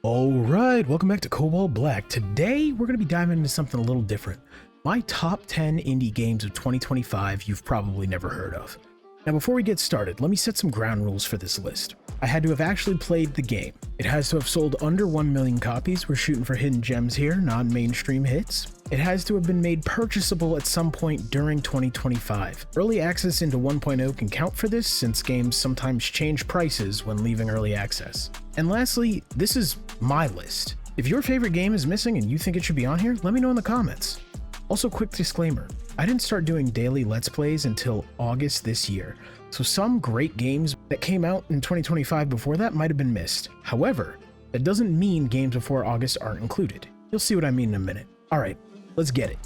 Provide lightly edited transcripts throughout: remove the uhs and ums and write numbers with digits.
Alright, welcome back to Cobalt Black. Today, we're going to be diving into something a little different. My top 10 indie games of 2025 you've probably never heard of. Now before we get started, let me set some ground rules for this list. I had to have actually played the game. It has to have sold under 1 million copies. We're shooting for hidden gems here, non-mainstream hits. It has to have been made purchasable at some point during 2025. Early access into 1.0 can count for this, since games sometimes change prices when leaving early access. And lastly, this is my list. If your favorite game is missing and you think it should be on here, let me know in the comments. Also, quick disclaimer, I didn't start doing daily Let's Plays until August this year, so some great games that came out in 2025 before that might have been missed. However, that doesn't mean games before August aren't included. You'll see what I mean in a minute. Alright, let's get it.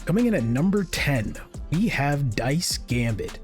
Coming in at number 10, we have Dice Gambit.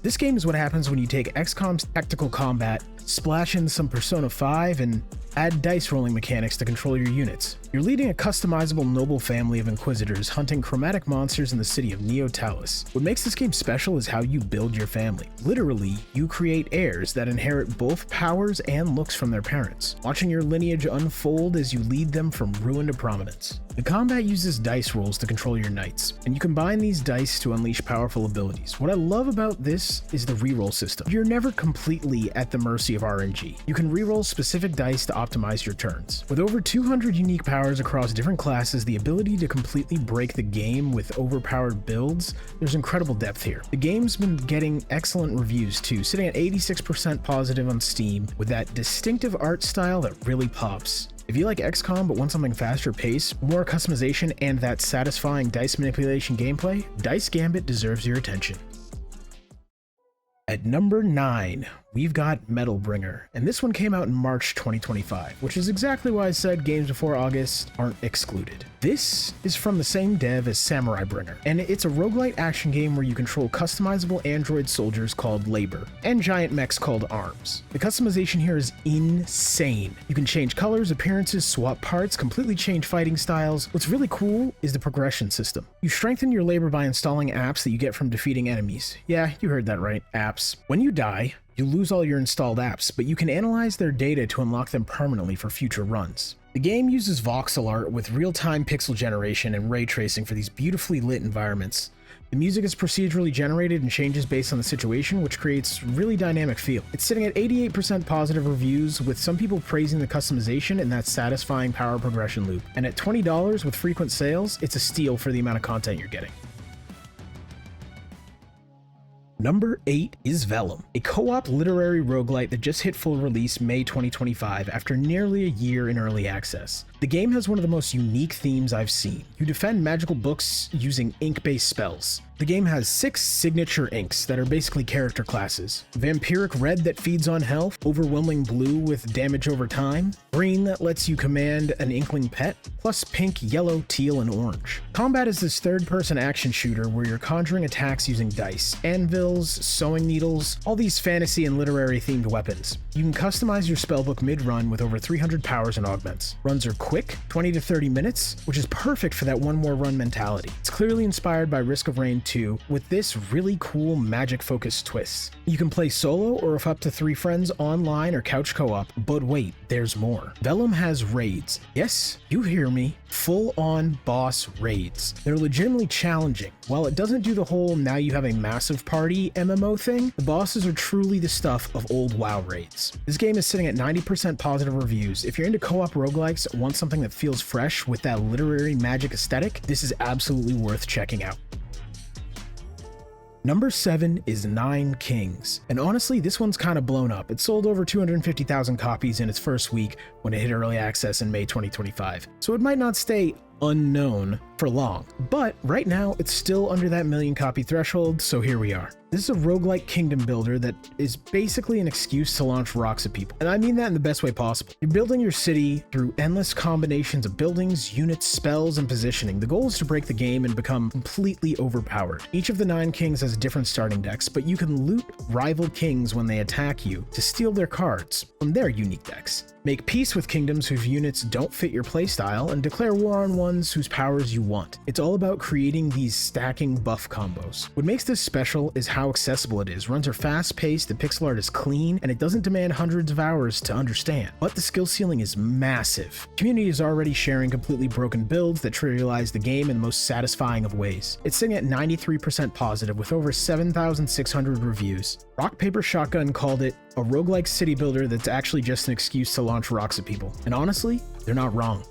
This game is what happens when you take XCOM's tactical combat, splash in some Persona 5, and add dice rolling mechanics to control your units. You're leading a customizable noble family of inquisitors hunting chromatic monsters in the city of Neo Talos. What makes this game special is how you build your family. Literally, you create heirs that inherit both powers and looks from their parents, watching your lineage unfold as you lead them from ruin to prominence. The combat uses dice rolls to control your knights, and you combine these dice to unleash powerful abilities. What I love about this is the reroll system. You're never completely at the mercy of RNG. You can reroll specific dice to optimize your turns. With over 200 unique powers across different classes, the ability to completely break the game with overpowered builds, there's incredible depth here. The game's been getting excellent reviews too, sitting at 86% positive on Steam, with that distinctive art style that really pops. If you like XCOM but want something faster paced, more customization, and that satisfying dice manipulation gameplay, Dice Gambit deserves your attention. At number 9, we've got Metal Bringer, and this one came out in March 2025, which is exactly why I said games before August aren't excluded. This is from the same dev as Samurai Bringer, and it's a roguelite action game where you control customizable android soldiers called Labor, and giant mechs called Arms. The customization here is insane. You can change colors, appearances, swap parts, completely change fighting styles. What's really cool is the progression system. You strengthen your Labor by installing apps that you get from defeating enemies. Yeah, you heard that right, apps. When you die, you lose all your installed apps, but you can analyze their data to unlock them permanently for future runs. The game uses voxel art with real-time pixel generation and ray tracing for these beautifully lit environments. The music is procedurally generated and changes based on the situation, which creates really dynamic feel. It's sitting at 88% positive reviews, with some people praising the customization and that satisfying power progression loop. And at $20 with frequent sales, it's a steal for the amount of content you're getting. Number 8 is Vellum, a co-op literary roguelite that just hit full release May 2025 after nearly a year in early access. The game has one of the most unique themes I've seen. You defend magical books using ink-based spells. The game has 6 signature inks that are basically character classes. Vampiric red that feeds on health, overwhelming blue with damage over time, green that lets you command an inkling pet, plus pink, yellow, teal, and orange. Combat is this third-person action shooter where you're conjuring attacks using dice, anvils, sewing needles, all these fantasy and literary themed weapons. You can customize your spellbook mid-run with over 300 powers and augments. Runs are quick, 20 to 30 minutes, which is perfect for that one more run mentality. It's clearly inspired by Risk of Rain 2, with this really cool magic-focused twist. You can play solo or with up to 3 friends online or couch co-op, but wait, there's more. Vellum has raids. Yes, you hear me, full-on boss raids. They're legitimately challenging. While it doesn't do the whole now you have a massive party MMO thing, the bosses are truly the stuff of old WoW raids. This game is sitting at 90% positive reviews. If you're into co-op roguelikes and want something that feels fresh with that literary magic aesthetic, this is absolutely worth checking out. Number 7 is Nine Kings, and honestly this one's kind of blown up. It sold over 250,000 copies in its first week when it hit early access in May 2025, so it might not stay unknown for long, but right now it's still under that million copy threshold, so here we are. This is a roguelike kingdom builder that is basically an excuse to launch rocks at people, and I mean that in the best way possible. You're building your city through endless combinations of buildings, units, spells, and positioning. The goal is to break the game and become completely overpowered. Each of the 9 kings has different starting decks, but you can loot rival kings when they attack you to steal their cards from their unique decks. Make peace with kingdoms whose units don't fit your playstyle, and declare war on ones whose powers you want. It's all about creating these stacking buff combos. What makes this special is how accessible it is. Runs are fast-paced, the pixel art is clean, and it doesn't demand hundreds of hours to understand. But the skill ceiling is massive. Community is already sharing completely broken builds that trivialize the game in the most satisfying of ways. It's sitting at 93% positive with over 7,600 reviews. Rock Paper Shotgun called it a roguelike city builder that's actually just an excuse to launch rocks at people. And honestly, they're not wrong.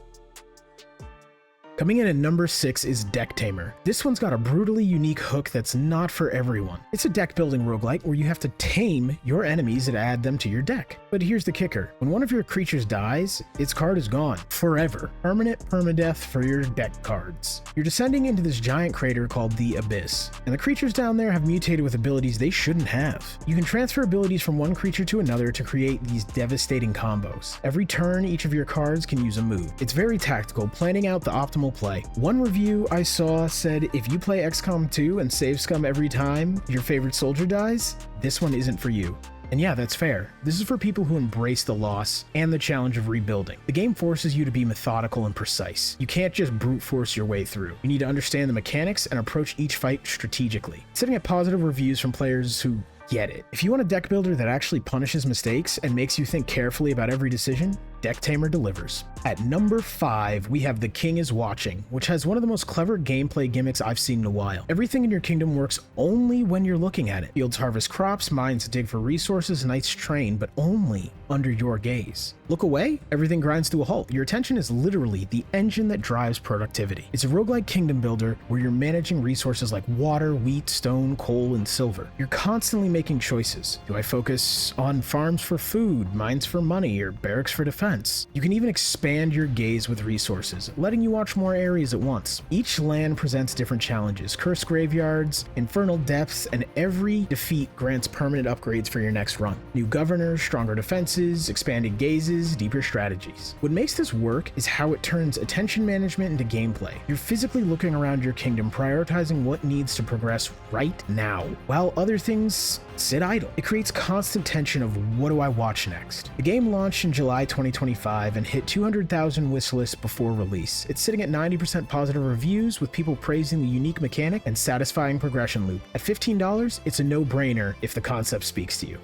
Coming in at number 6 is Decktamer. This one's got a brutally unique hook that's not for everyone. It's a deck building roguelike where you have to tame your enemies and add them to your deck. But here's the kicker. When one of your creatures dies, its card is gone forever. Permanent permadeath for your deck cards. You're descending into this giant crater called the Abyss, and the creatures down there have mutated with abilities they shouldn't have. You can transfer abilities from one creature to another to create these devastating combos. Every turn, each of your cards can use a move. It's very tactical, planning out the optimal play. One review I saw said if you play XCOM 2 and save scum every time your favorite soldier dies, this one isn't for you. And yeah, that's fair. This is for people who embrace the loss and the challenge of rebuilding. The game forces you to be methodical and precise. You can't just brute force your way through. You need to understand the mechanics and approach each fight strategically. Sitting at positive reviews from players who get it. If you want a deck builder that actually punishes mistakes and makes you think carefully about every decision, Decktamer delivers. At number 5, we have The King is Watching, which has one of the most clever gameplay gimmicks I've seen in a while. Everything in your kingdom works only when you're looking at it. Fields harvest crops, mines dig for resources, knights train, but only under your gaze. Look away, everything grinds to a halt. Your attention is literally the engine that drives productivity. It's a roguelike kingdom builder where you're managing resources like water, wheat, stone, coal, and silver. You're constantly making choices. Do I focus on farms for food, mines for money, or barracks for defense? You can even expand your gaze with resources, letting you watch more areas at once. Each land presents different challenges, cursed graveyards, infernal depths, and every defeat grants permanent upgrades for your next run. New governors, stronger defenses, expanded gazes, deeper strategies. What makes this work is how it turns attention management into gameplay. You're physically looking around your kingdom, prioritizing what needs to progress right now, while other things sit idle. It creates constant tension of what do I watch next. The game launched in July 2025 and hit 200,000 wishlists before release. It's sitting at 90% positive reviews with people praising the unique mechanic and satisfying progression loop. At $15, it's a no-brainer if the concept speaks to you.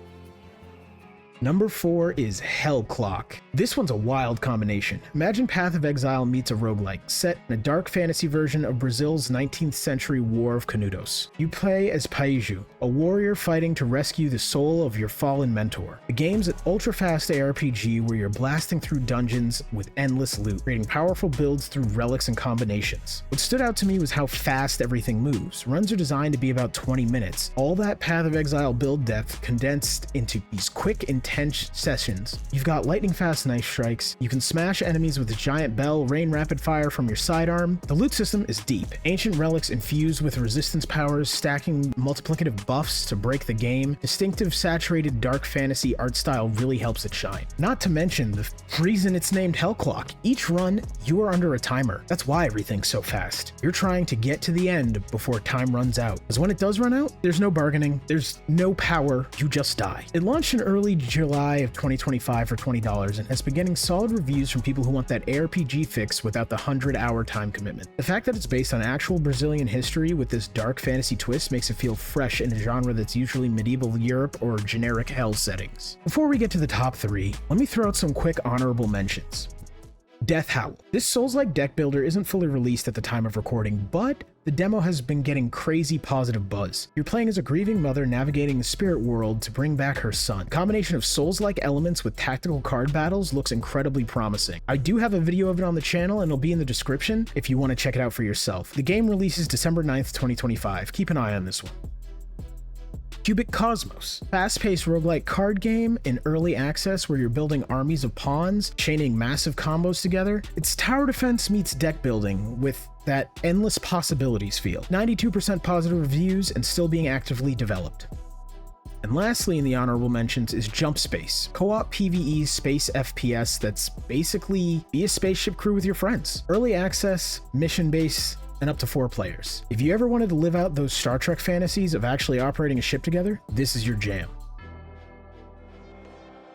Number 4 is Hell Clock. This one's a wild combination. Imagine Path of Exile meets a roguelike, set in a dark fantasy version of Brazil's 19th century War of Canudos. You play as Paiju, a warrior fighting to rescue the soul of your fallen mentor. The game's an ultra-fast ARPG where you're blasting through dungeons with endless loot, creating powerful builds through relics and combinations. What stood out to me was how fast everything moves. Runs are designed to be about 20 minutes. All that Path of Exile build depth condensed into these quick, intense sessions. You've got lightning fast knife strikes, you can smash enemies with a giant bell, rain rapid fire from your sidearm. The loot system is deep. Ancient relics infused with resistance powers, stacking multiplicative buffs to break the game. Distinctive saturated dark fantasy art style really helps it shine. Not to mention the reason it's named Hell Clock. Each run, you are under a timer. That's why everything's so fast. You're trying to get to the end before time runs out. Because when it does run out, there's no bargaining, there's no power, you just die. It launched in early July of 2025 for $20 and has been getting solid reviews from people who want that ARPG fix without the 100-hour time commitment. The fact that it's based on actual Brazilian history with this dark fantasy twist makes it feel fresh in a genre that's usually medieval Europe or generic hell settings. Before we get to the top 3, let me throw out some quick honorable mentions. Death Howl. This Souls-like deck builder isn't fully released at the time of recording, but the demo has been getting crazy positive buzz. You're playing as a grieving mother navigating the spirit world to bring back her son. The combination of Souls-like elements with tactical card battles looks incredibly promising. I do have a video of it on the channel and it'll be in the description if you want to check it out for yourself. The game releases December 9th, 2025. Keep an eye on this one. Cubic Cosmos. Fast-paced roguelike card game in early access where you're building armies of pawns, chaining massive combos together. It's tower defense meets deck building with that endless possibilities feel. 92% positive reviews and still being actively developed. And lastly in the honorable mentions is Jump Space, co-op PvE space FPS that's basically be a spaceship crew with your friends. Early access, mission-based, and up to 4 players. If you ever wanted to live out those Star Trek fantasies of actually operating a ship together, this is your jam.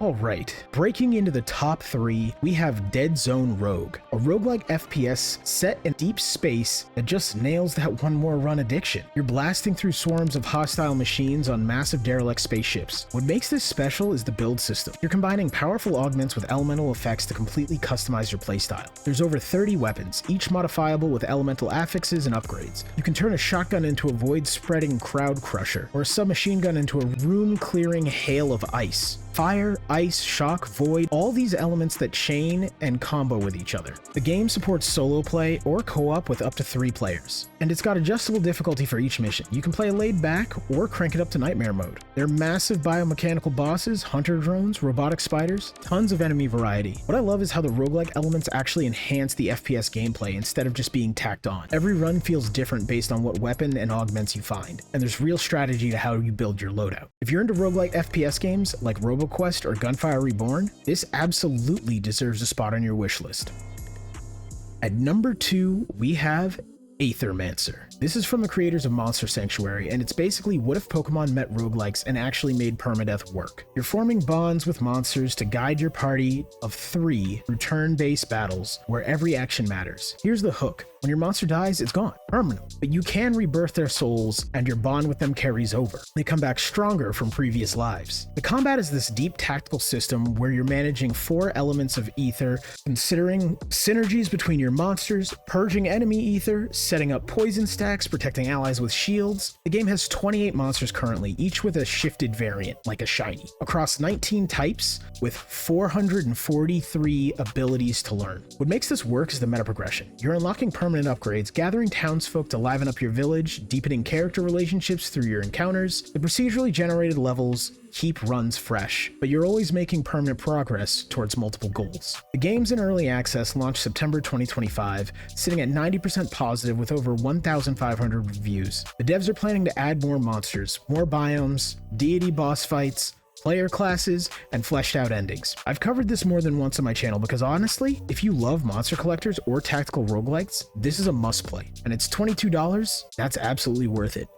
Alright, breaking into the top 3, we have Deadzone Rogue, a roguelike FPS set in deep space that just nails that one more run addiction. You're blasting through swarms of hostile machines on massive derelict spaceships. What makes this special is the build system. You're combining powerful augments with elemental effects to completely customize your playstyle. There's over 30 weapons, each modifiable with elemental affixes and upgrades. You can turn a shotgun into a void-spreading crowd crusher, or a submachine gun into a room-clearing hail of ice. Fire, ice, shock, void, all these elements that chain and combo with each other. The game supports solo play or co-op with up to 3 players. And it's got adjustable difficulty for each mission. You can play laid back or crank it up to nightmare mode. There are massive biomechanical bosses, hunter drones, robotic spiders, tons of enemy variety. What I love is how the roguelike elements actually enhance the FPS gameplay instead of just being tacked on. Every run feels different based on what weapon and augments you find, and there's real strategy to how you build your loadout. If you're into roguelike FPS games like Quest or Gunfire Reborn, this absolutely deserves a spot on your wish list. At number 2, we have Aethermancer. This is from the creators of Monster Sanctuary, and it's basically what if Pokemon met roguelikes and actually made permadeath work. You're forming bonds with monsters to guide your party of 3 through turn-based battles where every action matters. Here's the hook. When your monster dies, it's gone, permanent. But you can rebirth their souls, and your bond with them carries over. They come back stronger from previous lives. The combat is this deep tactical system where you're managing 4 elements of ether, considering synergies between your monsters, purging enemy ether, setting up poison stacks, protecting allies with shields. The game has 28 monsters currently, each with a shifted variant, like a shiny, across 19 types with 443 abilities to learn. What makes this work is the meta progression. You're unlocking permanent upgrades, gathering townsfolk to liven up your village, deepening character relationships through your encounters. The procedurally generated levels keep runs fresh, but you're always making permanent progress towards multiple goals. The game's in early access, launched September 2025, sitting at 90% positive with over 1,500 reviews. The devs are planning to add more monsters, more biomes, deity boss fights, player classes, and fleshed out endings. I've covered this more than once on my channel because honestly, if you love monster collectors or tactical roguelikes, this is a must play, and it's $22, that's absolutely worth it.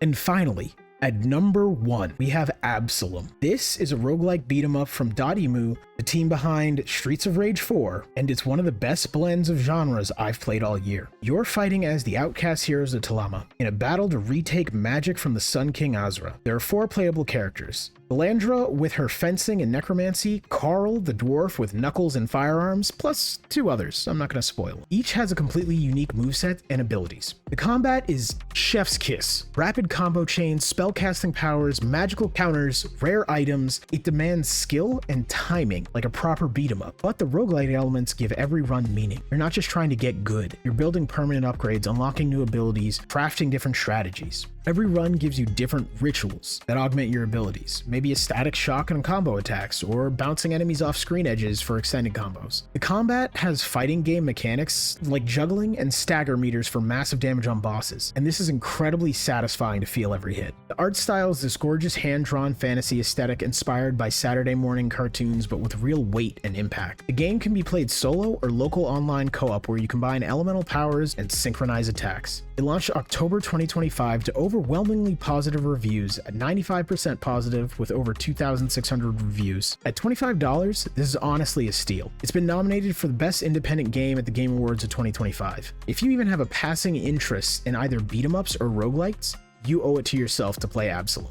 And finally, at number 1, we have Absolum. This is a roguelike beat 'em up from Dotemu, the team behind Streets of Rage 4, and it's one of the best blends of genres I've played all year. You're fighting as the outcast heroes of Talama in a battle to retake magic from the Sun King Azra. There are 4 playable characters. Belandra with her fencing and necromancy, Carl the dwarf with knuckles and firearms, plus 2 others, I'm not going to spoil. Each has a completely unique moveset and abilities. The combat is chef's kiss. Rapid combo chains, spellcasting powers, magical counters, rare items. It demands skill and timing, like a proper beat 'em up. But the roguelite elements give every run meaning. You're not just trying to get good, you're building permanent upgrades, unlocking new abilities, crafting different strategies. Every run gives you different rituals that augment your abilities, maybe a static shock and combo attacks, or bouncing enemies off screen edges for extended combos. The combat has fighting game mechanics like juggling and stagger meters for massive damage on bosses, and this is incredibly satisfying to feel every hit. The art style is this gorgeous hand-drawn fantasy aesthetic inspired by Saturday morning cartoons but with real weight and impact. The game can be played solo or local online co-op where you combine elemental powers and synchronize attacks. It launched October 2025 to overwhelmingly positive reviews at 95% positive with over 2,600 reviews. At $25, this is honestly a steal. It's been nominated for the Best Independent Game at the Game Awards of 2025. If you even have a passing interest in either beat-em-ups or roguelites, you owe it to yourself to play Absolum.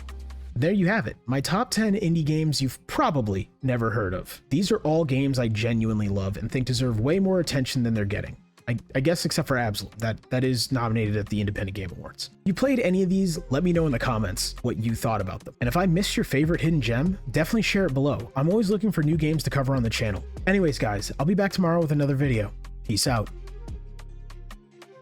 There you have it, my top 10 indie games you've probably never heard of. These are all games I genuinely love and think deserve way more attention than they're getting. I guess except for Absolum, that is nominated at the Independent Game Awards. If you played any of these, let me know in the comments what you thought about them. And if I missed your favorite hidden gem, definitely share it below. I'm always looking for new games to cover on the channel. Anyways guys, I'll be back tomorrow with another video. Peace out.